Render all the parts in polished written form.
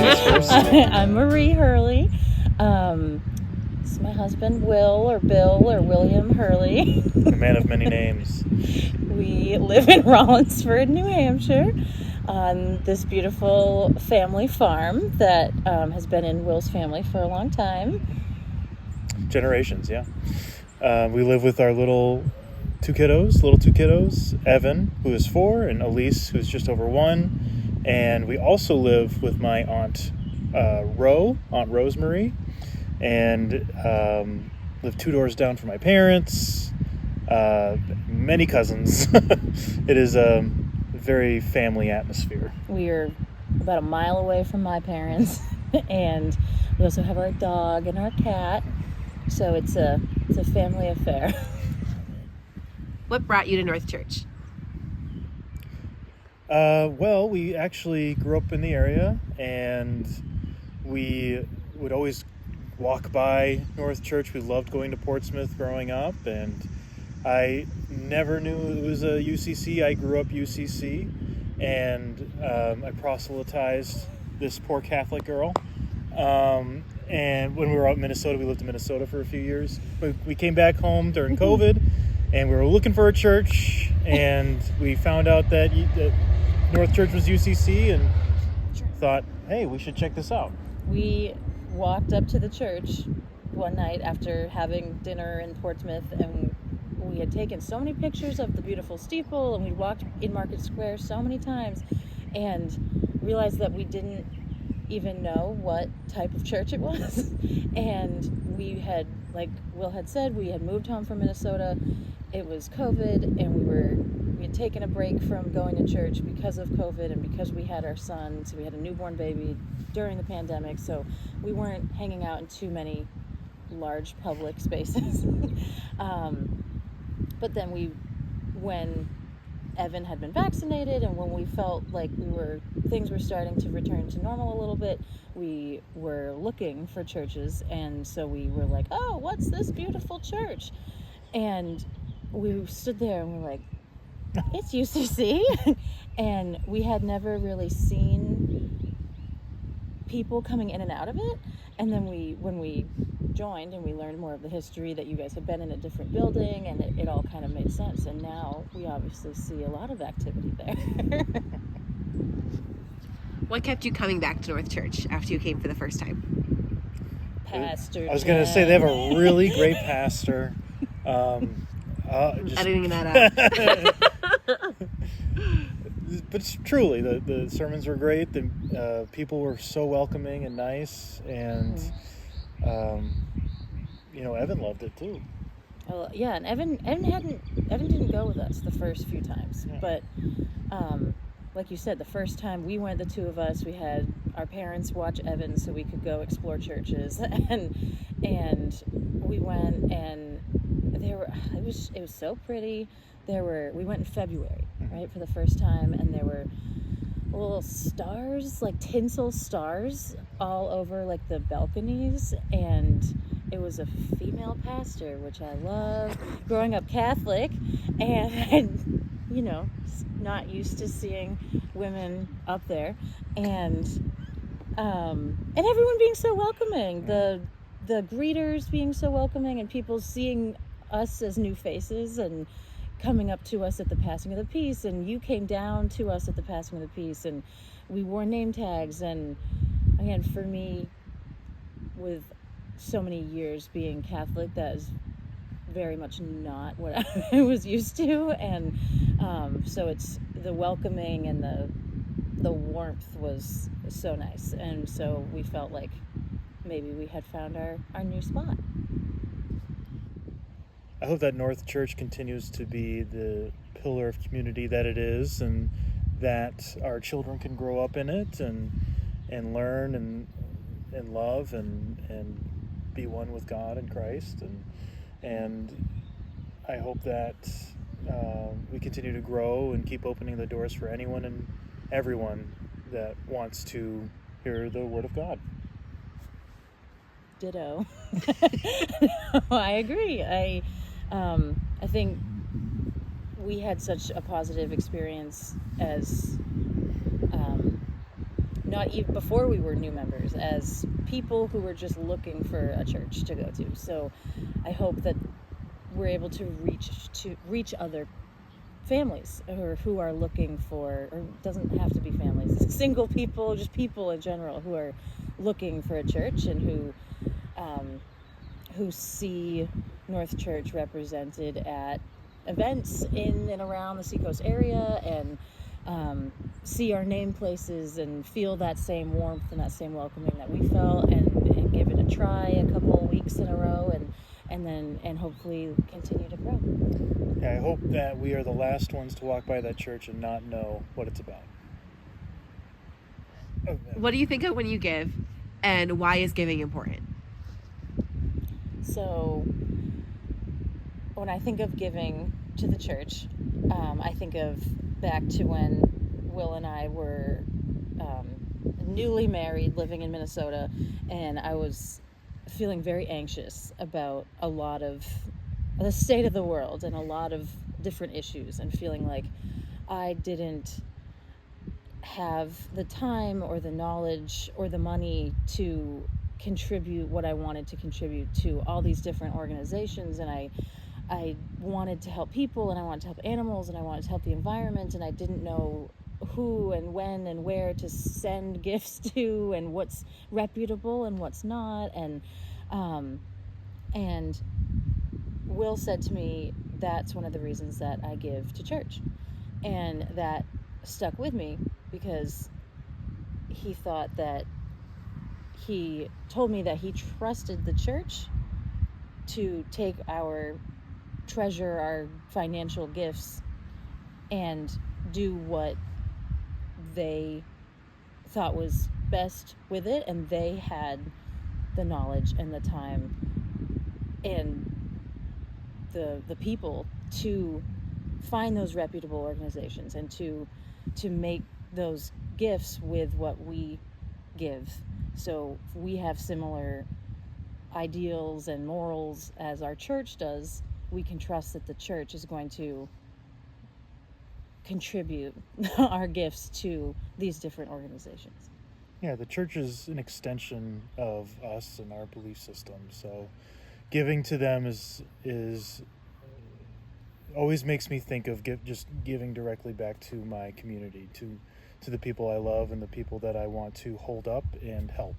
names first. I'm Marie Hurley. This is my husband, Will, or Bill, or William Hurley. The man of many names. We live in Rollinsford, New Hampshire, on this beautiful family farm that has been in Will's family for a long time. Generations, yeah. We live with our little two kiddos, Evan, who is 4, and Elise, who's just over 1. And we also live with my Aunt Rosemary, and live 2 doors down from my parents, many cousins. It is a very family atmosphere. We are about a mile away from my parents, and we also have our dog and our cat, so it's a family affair. What brought you to North Church? Well, we actually grew up in the area, and we would always walk by North Church. We loved going to Portsmouth growing up, and I never knew it was a UCC. I grew up UCC, and I proselytized this poor Catholic girl. And when we were out in Minnesota, we lived in Minnesota for a few years. We came back home during COVID, and we were looking for a church, and we found out that North Church was UCC, and thought, hey, we should check this out. We walked up to the church one night after having dinner in Portsmouth, and we had taken so many pictures of the beautiful steeple, and we walked in Market Square so many times, and realized that we didn't even know what type of church it was. And we had, like Will had said, we had moved home from Minnesota. It was COVID, and we had taken a break from going to church because of COVID and because we had our son. So we had a newborn baby during the pandemic, so we weren't hanging out in too many large public spaces. But then when Evan had been vaccinated, and when we felt like things were starting to return to normal a little bit, we were looking for churches, and so we were like, oh, what's this beautiful church? And we stood there and we were like, it's UCC. And we had never really seen people coming in and out of it. And then when we joined and we learned more of the history, that you guys had been in a different building, and it all kind of made sense. And now we obviously see a lot of activity there. What kept you coming back to North Church after you came for the first time? Pastor. I was going to say, they have a really great pastor. Editing that out. But truly, the sermons were great. The people were so welcoming and nice, and Evan loved it too. Oh, yeah, and Evan didn't go with us the first few times, yeah. But like you said, the first time we went, the two of us, we had our parents watch Evan so we could go explore churches, and we went, and it was so pretty. We went in February, right, for the first time, and there were little stars, like tinsel stars, all over like the balconies, and it was a female pastor, which I love. Growing up Catholic, and not used to seeing women up there, and everyone being so welcoming, the greeters being so welcoming, and people seeing us as new faces and coming up to us at the passing of the peace, and you came down to us at the passing of the peace, and we wore name tags. And again, for me, with so many years being Catholic, that is very much not what I was used to, and so it's the welcoming and the warmth was so nice, and so we felt like maybe we had found our new spot. I hope that North Church continues to be the pillar of community that it is, and that our children can grow up in it and learn and love and be one with God and Christ, and I hope that we continue to grow and keep opening the doors for anyone and everyone that wants to hear the Word of God. Ditto. I agree. I think we had such a positive experience as not even before we were new members, as people who were just looking for a church to go to. So I hope that we're able to reach other families or who are looking for, or doesn't have to be families, single people, just people in general who are looking for a church and who see North Church represented at events in and around the Seacoast area, and see our name places and feel that same warmth and that same welcoming that we felt, and give it a try a couple of weeks in a row, and hopefully continue to grow. Yeah, I hope that we are the last ones to walk by that church and not know what it's about. What do you think of when you give, and why is giving important? So when I think of giving to the church, I think of back to when Will and I were newly married, living in Minnesota, and I was feeling very anxious about a lot of the state of the world and a lot of different issues, and feeling like I didn't have the time or the knowledge or the money to contribute what I wanted to contribute to all these different organizations. And I wanted to help people, and I wanted to help animals, and I wanted to help the environment, and I didn't know who and when and where to send gifts to, and what's reputable and what's not. And Will said to me, that's one of the reasons that I give to church. And that stuck with me, because he told me that he trusted the church to take our financial gifts and do what they thought was best with it, and they had the knowledge and the time and the people to find those reputable organizations and to make those gifts with what we give. So we have similar ideals and morals as our church does. We can trust that the church is going to contribute our gifts to these different organizations. Yeah, the church is an extension of us and our belief system. So giving to them is always makes me think of just giving directly back to my community, to the people I love and the people that I want to hold up and help.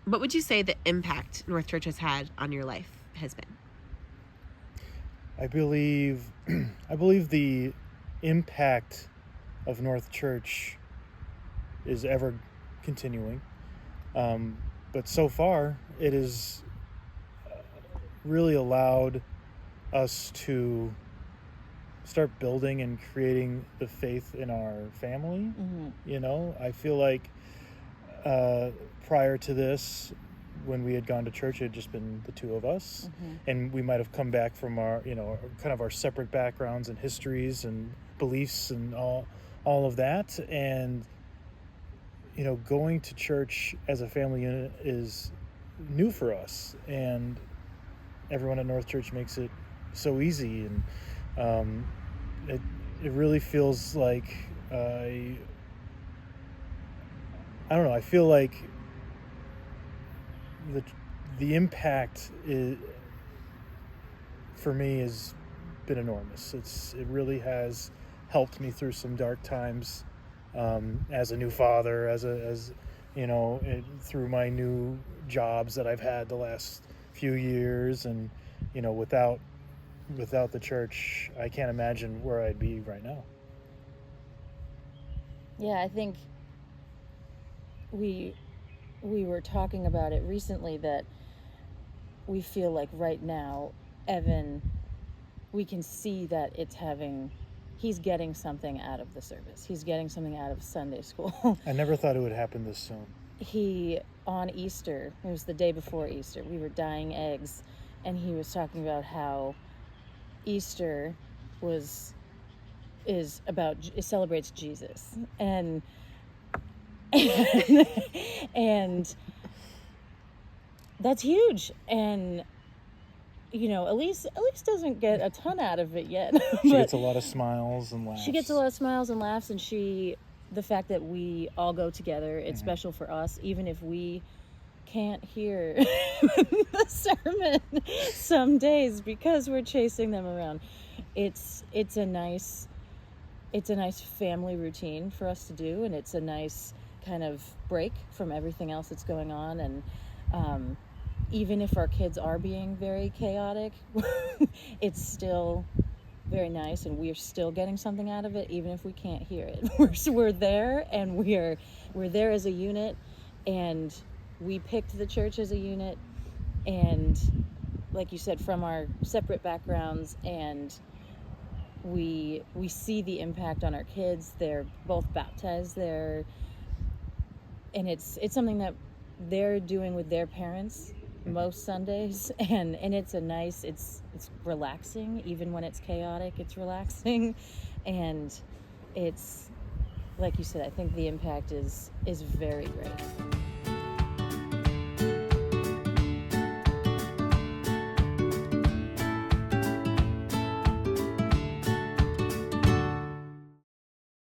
What would you say the impact North Church has had on your life has been? I believe the impact of North Church is ever continuing. But so far, it has really allowed us to start building and creating the faith in our family. Mm-hmm. You know, I feel like prior to this, when we had gone to church, it had just been the two of us. Mm-hmm. And we might have come back from our, kind of our separate backgrounds and histories and beliefs and all of that. And, going to church as a family unit is new for us. And everyone at North Church makes it so easy. And it really feels like, I don't know, I feel like the impact for me has been enormous. It really has helped me through some dark times as a new father, through my new jobs that I've had the last few years, and without the church, I can't imagine where I'd be right now. Yeah, I think we were talking about it recently, that we feel like right now, Evan, we can see that he's getting something out of the service. He's getting something out of Sunday school. I never thought it would happen this soon. On Easter, it was the day before Easter, we were dyeing eggs, and he was talking about how Easter celebrates Jesus, and that's huge. And Elise doesn't get a ton out of it yet. She gets a lot of smiles and laughs. She gets a lot of smiles and laughs, and she the fact that we all go together, it's special for us, even if we can't hear the sermon some days because we're chasing them around. It's a nice family routine for us to do, and it's a nice kind of break from everything else that's going on. And even if our kids are being very chaotic, it's still very nice, and we're still getting something out of it, even if we can't hear it. We're there, and we're there as a unit, and we picked the church as a unit, and like you said, from our separate backgrounds, and we see the impact on our kids. They're both baptized there, and it's something that they're doing with their parents most Sundays, and it's it's relaxing. Even when it's chaotic, it's relaxing, and it's, like you said, I think the impact is very great.